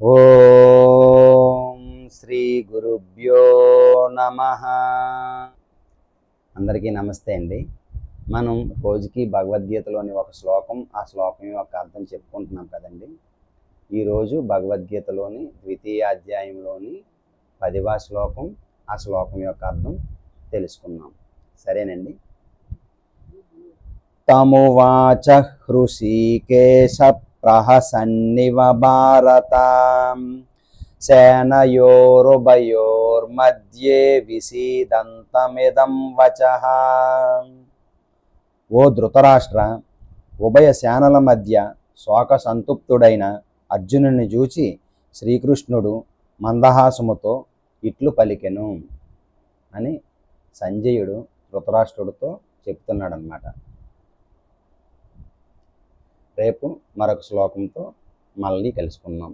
ఓం శ్రీ గురుభ్యో నమః. అందరికీ నమస్తే అండి. మనం రోజుకి భగవద్గీతలోని ఒక శ్లోకం, ఆ శ్లోకం యొక్క అర్థం చెప్పుకుంటున్నాం కదండి. ఈరోజు భగవద్గీతలోని ద్వితీయ అధ్యాయంలోని 10వ శ్లోకం, ఆ శ్లోకం యొక్క అర్థం తెలుసుకుందాం. సరేనండి. తమువాచ హృషీకేశ ప్రహసన్నివ భారత సేనయోరుభయోర్మధ్యే విసీదంతమిదం వచః. ఓ ధృతరాష్ట్ర, ఉభయ సేనల మధ్య శోక సంతుప్తుడైన అర్జునుని చూచి శ్రీకృష్ణుడు మందహాసముతో ఇట్లు పలికెను అని సంజయుడు ధృతరాష్ట్రుడితో చెప్తున్నాడనమాట. రేపు మరొక శ్లోకంతో మళ్ళీ కలుసుకుందాం.